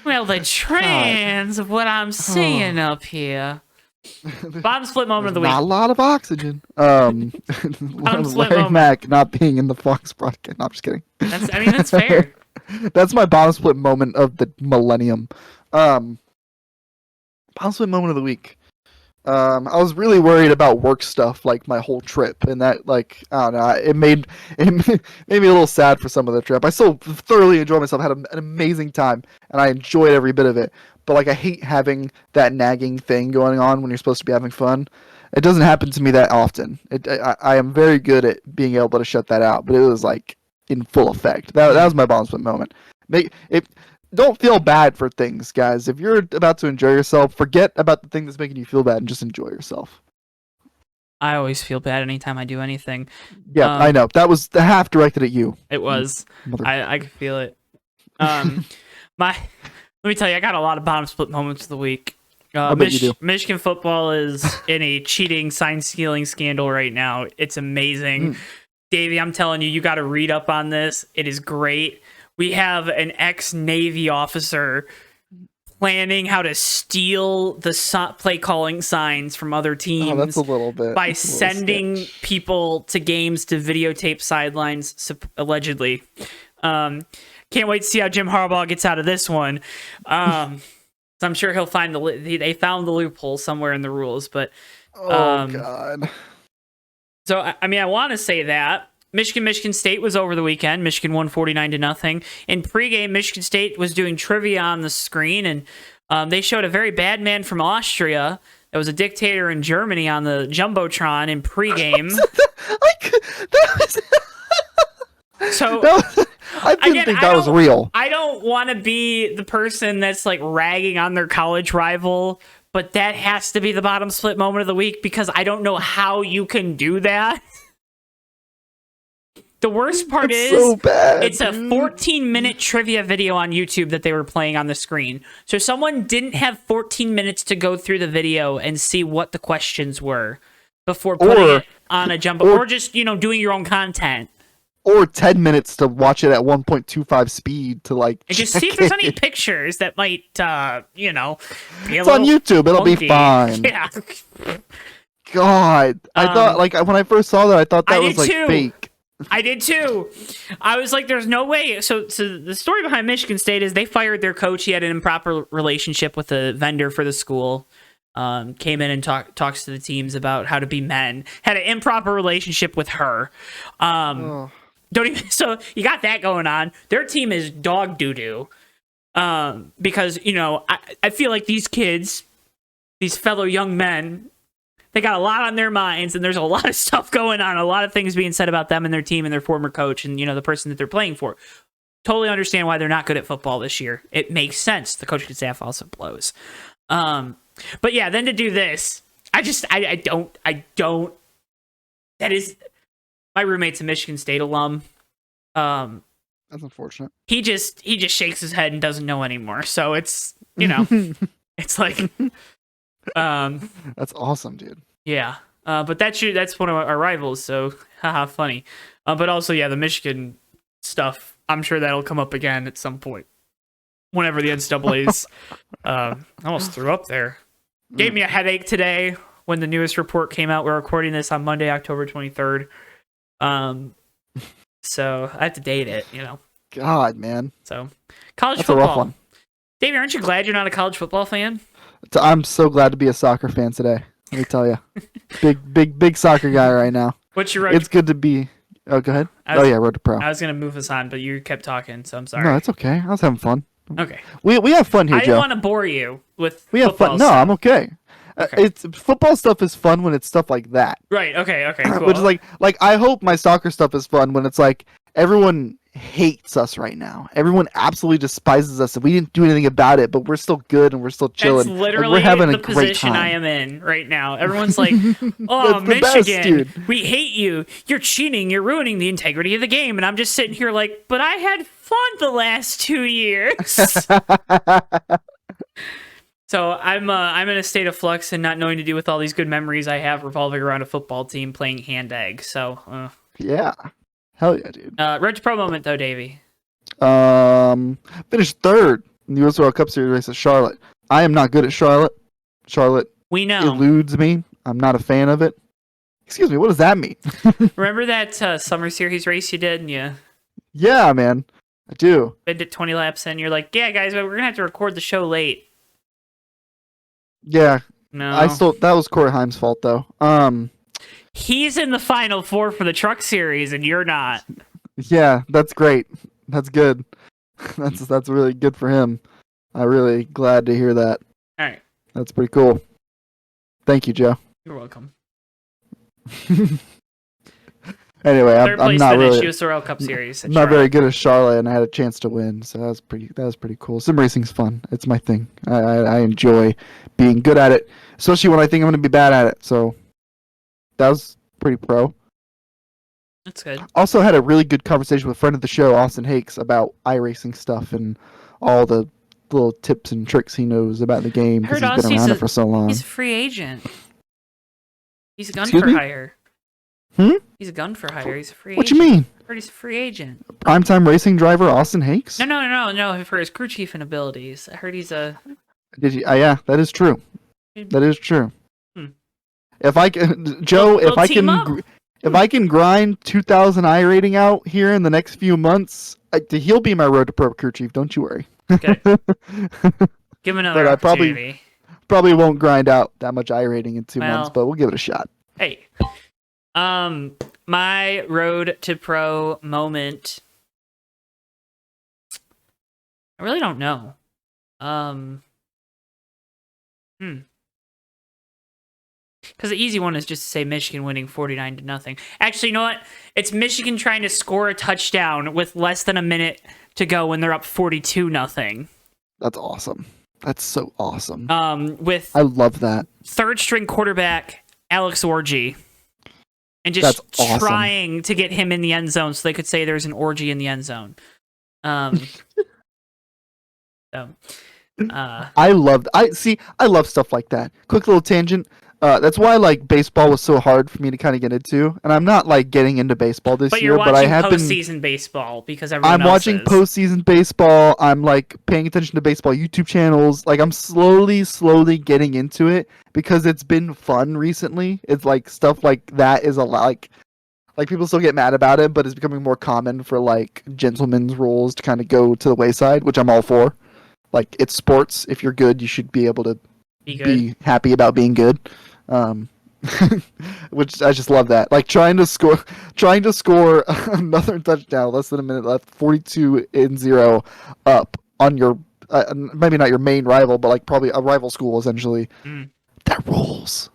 Well, the trends of what I'm seeing up here. Bottom split moment of the week. Not a lot of oxygen. Larry Mack not being in the Fox broadcast. No, I'm just kidding. That's fair. That's my bottom split moment of the millennium. Bottom split moment of the week. I was really worried about work stuff, like my whole trip, and that, I don't know, it made me a little sad for some of the trip. I still thoroughly enjoyed myself, had an amazing time, and I enjoyed every bit of it. But I hate having that nagging thing going on when you're supposed to be having fun. It doesn't happen to me that often. I am very good at being able to shut that out, but it was in full effect. That was my bottom split moment. Don't feel bad for things, guys. If you're about to enjoy yourself, forget about the thing that's making you feel bad and just enjoy yourself. I always feel bad anytime I do anything. Yeah, I know. That was half directed at you. It was. I could feel it. Let me tell you, I got a lot of bottom split moments of the week. I bet you do. Michigan football is in a cheating sign stealing scandal right now. It's amazing. Davey, I'm telling you, you got to read up on this. It is great. We have an ex-Navy officer planning how to steal the play calling signs from other teams. Oh, that's a little bit. By sending people to games to videotape sidelines, allegedly. Can't wait to see how Jim Harbaugh gets out of this one. So I'm sure he'll find they found the loophole somewhere in the rules. But God. So I want to say that. Michigan State was over the weekend. Michigan won 49-0. In pregame, Michigan State was doing trivia on the screen, and they showed a very bad man from Austria that was a dictator in Germany on the Jumbotron in pregame. I didn't think that was real. I don't want to be the person that's ragging on their college rival, but that has to be the bottom split moment of the week because I don't know how you can do that. The worst part is so bad, it's a 14-minute trivia video on YouTube that they were playing on the screen. So someone didn't have 14 minutes to go through the video and see what the questions were before putting it on a jumbo, or just, doing your own content. Or 10 minutes to watch it at 1.25 speed to and just see if there's any pictures that might, be it's on YouTube. It'll be fine. Yeah. God. I thought, when I first saw that, I thought that was, fake. I did too. I was like, there's no way. So the story behind Michigan State is they fired their coach. He had an improper relationship with a vendor for the school. Came in and talks to the teams about how to be men. Had an improper relationship with her. So you got that going on. Their team is dog doo-doo. Because, I feel like these kids, these fellow young men, they got a lot on their minds, and there's a lot of stuff going on, a lot of things being said about them and their team and their former coach and, the person that they're playing for. Totally understand why they're not good at football this year. It makes sense. The coaching staff also blows. But yeah, then to do this, I don't. That is, my roommate's a Michigan State alum. That's unfortunate. He just shakes his head and doesn't know anymore. So it's, it's like... that's awesome, dude. Yeah. But that's one of our rivals, so haha, funny. But also, yeah, the Michigan stuff I'm sure that'll come up again at some point. Whenever the NCAA's, I almost threw up there. Gave me a headache today when the newest report came out. We're recording this on Monday, October 23rd. So I have to date it, God, man. So college That's football. a rough one. Davey, aren't you glad you're not a college football fan? I'm so glad to be a soccer fan today. Let me tell you. big soccer guy right now. What's your road? It's good to be. Oh, go ahead. Road to pro. I was going to move us on, but you kept talking, so I'm sorry. No, it's okay. I was having fun. Okay. We have fun here, Joe. I didn't want to bore you with We have fun. No, stuff. I'm okay. Okay. It's football stuff is fun when it's stuff like that. Right. Okay. Cool. Which is like I hope my soccer stuff is fun when it's like everyone hates us right now. Everyone absolutely despises us, and we didn't do anything about it, but we're still good and we're still chilling. That's literally we're having the a great position time. I am in right now. Everyone's like, "Oh, That's the best, Michigan, dude. we hate you. You're cheating. You're ruining the integrity of the game." And I'm just sitting here like, "But I had fun the last 2 years." So I'm in a state of flux and not knowing to do with all these good memories I have revolving around a football team playing hand egg. So Yeah, hell yeah, dude. Road to Pro moment though, Davey. Finished third in the U.S. World Cup Series race at Charlotte. I am not good at Charlotte. Charlotte We know. eludes me. I'm not a fan of it. Excuse me, what does that mean? Remember that Summer Series race you did, and you Yeah, man, I do. did it 20 laps in? You're like, "Yeah, guys, but we're gonna have to record the show late." Yeah, No, that was Corey Haim's fault though. he's in the Final Four for the Truck Series, and you're not. Yeah, that's great. That's good. That's really good for him. I'm really glad to hear that. All right, That's pretty cool. Thank you, Joe. you're welcome. Anyway, Third I'm place not finish, really US World Cup Series. not very good at Charlotte, and I had a chance to win, so that was pretty cool. Sim racing's fun. It's my thing. I enjoy being good at it, especially when I think I'm going to be bad at it. So that was pretty pro. That's good. Also had a really good conversation with a friend of the show, Austin Hakes, about iRacing stuff and all the little tips and tricks he knows about the game because he's been around it for so long. He's a free agent. He's a gun Excuse for me? hire. Hmm? He's a gun for hire. He's a free What agent. you mean? I heard he's a free agent. Primetime racing driver Austin Hakes? No. For his crew chief and abilities. I heard he's a... Did you? Yeah, that is true. That is true. Hmm. If I can, Joe, We'll team up. if I can grind 2,000 I rating out here in the next few months, he'll be my road to pro crew chief. Don't you worry. Okay. Give him another But I opportunity. probably won't grind out that much I rating in 2 Well. months, but we'll give it a shot. Hey. My road to pro moment. I really don't know. Because the easy one is just to say Michigan winning 49-0. Actually, you know what? It's Michigan trying to score a touchdown with less than a minute to go when they're up 42-0. That's awesome. That's so awesome. With I love that. third string quarterback Alex Orgy. And just That's awesome. trying to get him in the end zone so they could say there's an orgy in the end zone. I love stuff like that. Quick little tangent. That's why like baseball was so hard for me to kind of get into, and I'm not like getting into baseball this But year. you're watching But I have been. postseason baseball because everyone I'm else watching is. postseason baseball. I'm like paying attention to baseball YouTube channels. Like I'm slowly getting into it because it's been fun recently. It's like stuff like that is a lot like people still get mad about it, but it's becoming more common for like gentlemen's roles to kind of go to the wayside, which I'm all for. Like it's sports. If you're good, you should be able to be happy about being good. Which I just love that. Like trying to score another touchdown, less than a minute left, 42-0 up on your maybe not your main rival, but like probably a rival school essentially. That rules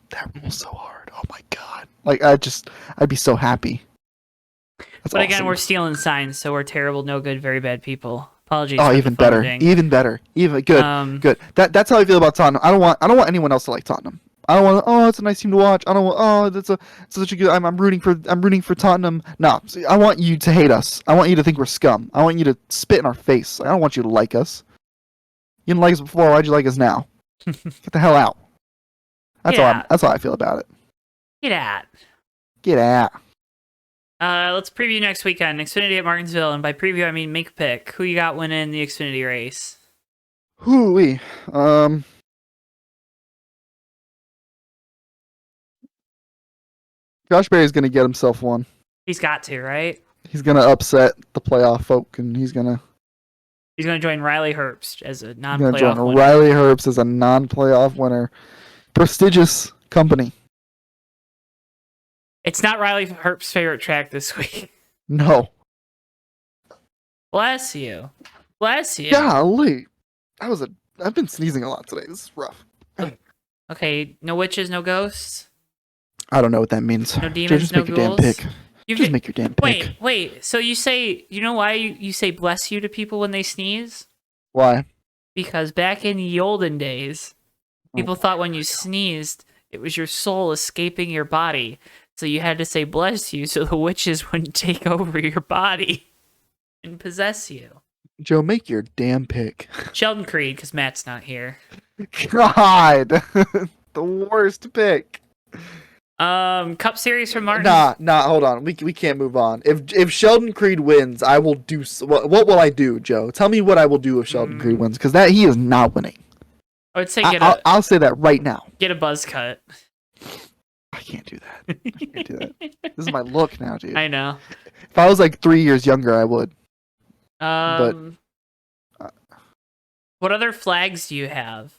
so hard. Oh my god! Like I'd be so happy. But again, we're stealing signs, so we're terrible, no good, very bad people. Apologies. Oh, for even the better, funding. even better, even good, good. That's how I feel about Tottenham. I don't want anyone else to like Tottenham. I don't want. Oh, it's a nice team to watch. I don't want. Oh, that's such a good. I'm rooting for Tottenham. No, see, I want you to hate us. I want you to think we're scum. I want you to spit in our face. I don't want you to like us. You didn't like us before. Why'd you like us now? Get the hell out. That's how I feel about it. Get out. Get out. Let's preview next weekend. Xfinity at Martinsville, and by preview I mean make a pick. Who you got winning the Xfinity race? Hoo-wee. Josh Berry's gonna get himself one. He's got to, right? He's gonna upset the playoff folk, and he's gonna join Riley Herbst as a join non-playoff winner. Riley Herbst as a non-playoff winner. Prestigious company. It's not Riley Herbst's favorite track this week. No. Bless you. Bless you. Golly. I've been sneezing a lot today. This is rough. Okay, no witches, no ghosts. I don't know what that means. No demons, just no make your damn ghouls? pick. Just make your damn pick. Wait. So you say, you know why you say bless you to people when they sneeze? Why? Because back in the olden days, people thought when you sneezed, it was your soul escaping your body. So you had to say bless you so the witches wouldn't take over your body and possess you. Joe, make your damn pick. Sheldon Creed, because Matt's not here. God. The worst pick. Cup Series from Martin. Nah, hold on. We can't move on. If Sheldon Creed wins, I will do... What will I do, Joe? Tell me what I will do if Sheldon Creed wins, because he is not winning. I would say I'll say that right now. Get a buzz cut. I can't do that. I can't do that. This is my look now, dude. I know. If I was like 3 years younger, I would. But what other flags do you have?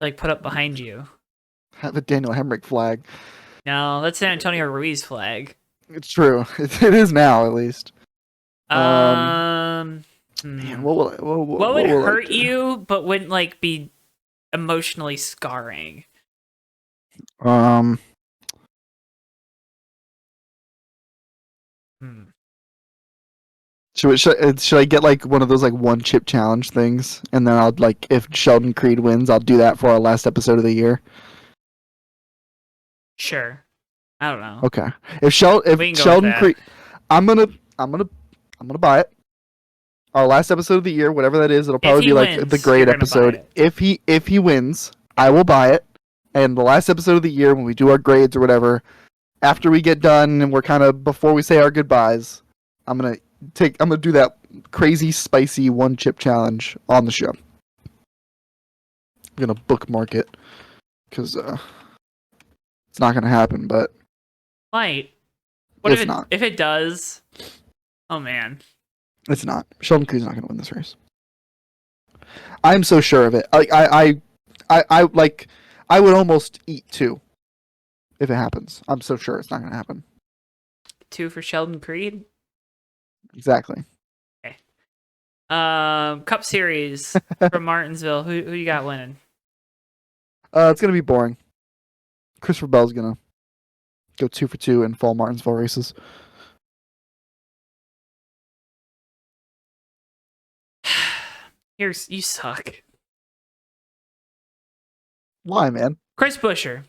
Like put up behind you? Have a Daniel Hemrick flag. No, that's an Antonio Ruiz flag. It's true. It is now, at least. Man, what would hurt you, but wouldn't like be emotionally scarring? Should I get like one of those like one chip challenge things, and then I'll like if Sheldon Creed wins, I'll do that for our last episode of the year. Sure. I don't know. Okay. If Sheldon Creed, I'm gonna buy it. Our last episode of the year, whatever that is, it'll probably be like the grade episode. If he wins, I will buy it. And the last episode of the year, when we do our grades or whatever, after we get done and we're kind of before we say our goodbyes, I'm gonna do that crazy spicy one chip challenge on the show. I'm gonna bookmark it because it's not gonna happen, but might. What if not? If it does, oh man, it's not. Sheldon Creed's not gonna win this race. I'm so sure of it. Like I would almost eat 2 if it happens. I'm so sure it's not gonna happen. 2 for Sheldon Creed. Exactly. Okay. Cup Series from Martinsville. Who you got winning? It's gonna be boring. Christopher Bell's gonna go 2 for 2 in fall Martinsville races. You suck. Why, man? Chris Buescher.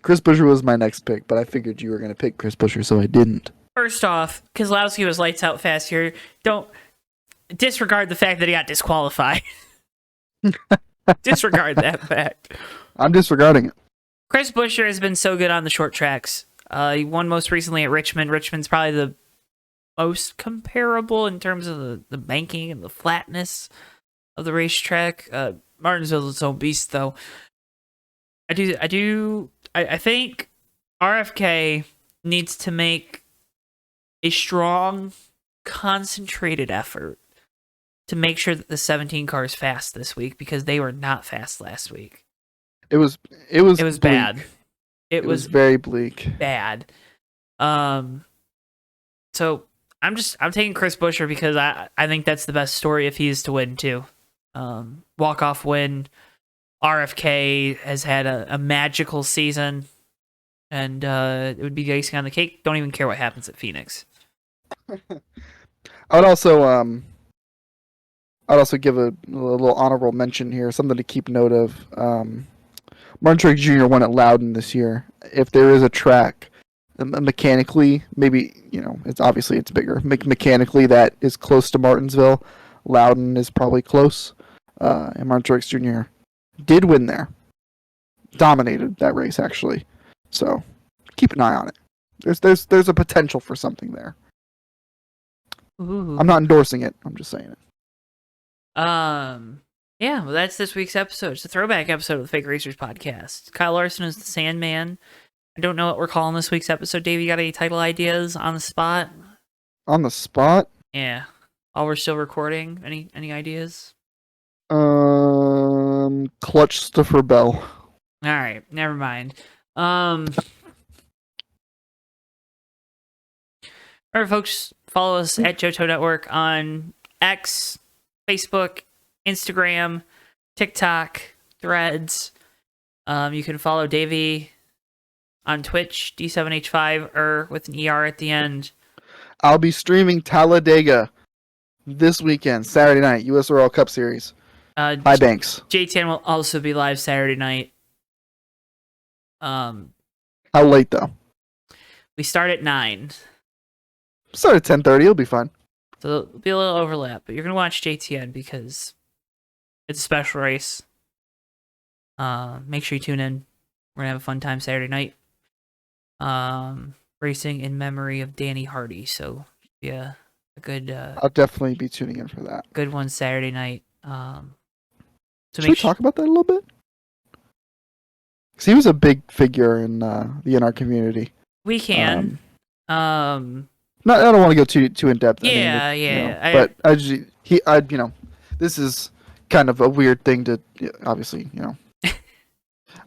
Chris Buescher was my next pick, but I figured you were gonna pick Chris Buescher, so I didn't. First off, Keselowski was lights out fast here. Don't disregard the fact that he got disqualified. Disregard that fact. I'm disregarding it. Chris Buescher has been so good on the short tracks. He won most recently at Richmond. Richmond's probably the most comparable in terms of the banking and the flatness of the racetrack. Martinsville's its own beast, though. I think RFK needs to make a strong, concentrated effort to make sure that the 17 car is fast this week, because they were not fast last week. It was bad. It was very bleak. Bad. So I'm taking Chris Buescher because I think that's the best story if he is to win too. Walk-off win. RFK has had a magical season, and it would be the icing on the cake. Don't even care what happens at Phoenix. I would also give a little honorable mention here, something to keep note of. Martin Truex Jr. won at Loudon this year. If there is a track mechanically, maybe, it's bigger. Mechanically, that is close to Martinsville. Loudon is probably close. And Martin Truex Jr. did win there. Dominated that race, actually. So, keep an eye on it. There's a potential for something there. Ooh. I'm not endorsing it. I'm just saying it. Yeah, well, that's this week's episode. It's a throwback episode of the Fake Racers podcast. Kyle Larson is the Sandman. I don't know what we're calling this week's episode. Dave, you got any title ideas on the spot? On the spot? Yeah. While we're still recording, any ideas? Clutch Stiffer Bell. All right, never mind. All right, folks, follow us at Johto Network on X, Facebook, Instagram, TikTok, Threads. You can follow Davey on Twitch, D7H5, with an ER at the end. I'll be streaming Talladega this weekend, Saturday night, U.S. Oil Cup Series. High Banks. JTN will also be live Saturday night. How late, though? We start at 9. Start at 10:30. It'll be fun. So there'll be a little overlap, but you're going to watch JTN because it's a special race. Make sure you tune in. We're going to have a fun time Saturday night. Racing in memory of Danny Hardy. So, yeah, a good... I'll definitely be tuning in for that. Good one Saturday night. Should we talk about that a little bit? Because he was a big figure in the NR community. We can. I don't want to go too in depth. Yeah, but this is kind of a weird thing to obviously,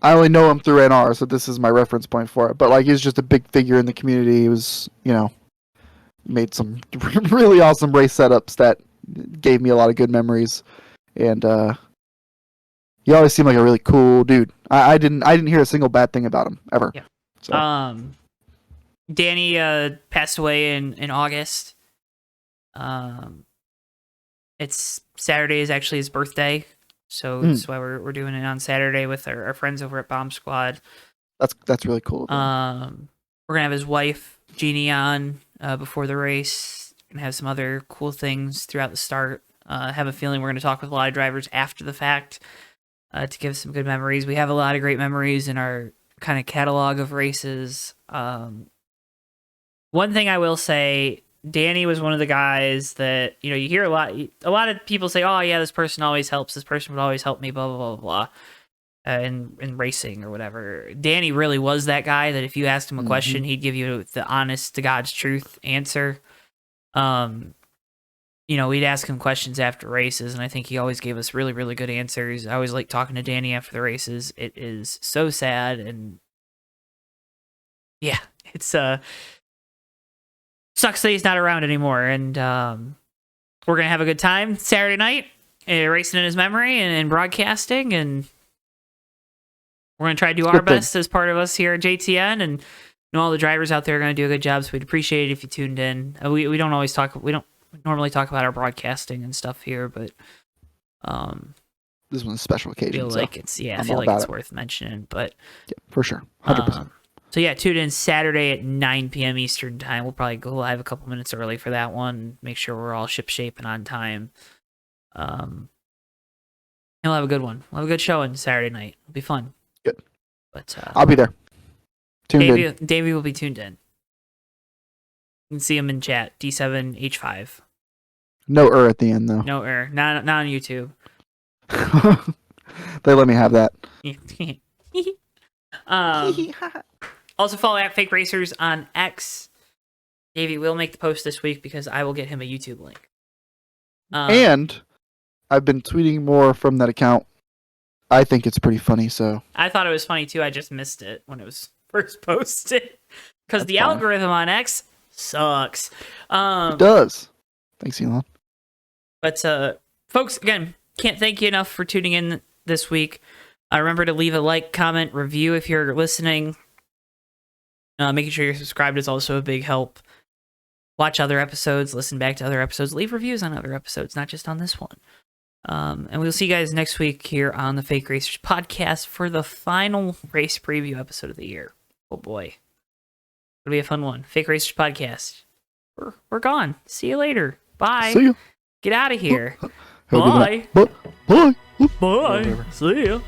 I only know him through NR, so this is my reference point for it. But like, he's just a big figure in the community. He was, made some really awesome race setups that gave me a lot of good memories, and he always seemed like a really cool dude. I didn't hear a single bad thing about him ever. Yeah. So. Danny passed away in August. It's Saturday is actually his birthday, so that's why we're doing it on Saturday with our friends over at Bomb Squad. That's really cool. We're gonna have his wife Jeannie on before the race, and have some other cool things throughout the start. Have a feeling we're gonna talk with a lot of drivers after the fact to give some good memories. We have a lot of great memories in our kind of catalog of races. One thing I will say, Danny was one of the guys that, you hear a lot of people say, oh yeah, this person always helps, this person would always help me, blah, blah, blah, blah, in racing or whatever. Danny really was that guy that if you asked him a question, he'd give you the honest to God's truth answer. We'd ask him questions after races, and I think he always gave us really, really good answers. I always like talking to Danny after the races. It is so sad, and yeah, it's sucks that he's not around anymore, and we're gonna have a good time Saturday night, racing in his memory and broadcasting, and we're gonna try to do our best as part of us here at JTN, and all the drivers out there are gonna do a good job. So we'd appreciate it if you tuned in. We don't normally talk about our broadcasting and stuff here, but this was a special occasion. I feel like it's worth mentioning, but yeah, for sure, 100%. So yeah, tune in Saturday at 9 p.m. Eastern time. We'll probably go live a couple minutes early for that one. Make sure we're all ship-shape and on time. And we'll have a good one. We'll have a good show on Saturday night. It'll be fun. Good. But I'll be there. Davey will be tuned in. You can see him in chat. D7H5. No at the end though. No Not on YouTube. They let me have that. Also follow at Fake Racers on X. Davey will make the post this week because I will get him a YouTube link. And I've been tweeting more from that account. I think it's pretty funny, so. I thought it was funny too. I just missed it when it was first posted. Because the algorithm on X sucks. It does. Thanks, Elon. But folks, again, can't thank you enough for tuning in this week. Remember to leave a like, comment, review if you're listening. Making sure you're subscribed is also a big help. Watch other episodes, listen back to other episodes, leave reviews on other episodes, not just on this one. And we'll see you guys next week here on the Fake Racers podcast for the final race preview episode of the year. Oh boy. It'll be a fun one. Fake Racers podcast. We're gone. See you later. Bye. See you. Get out of here. Bye. Bye. Bye. Bye. See ya.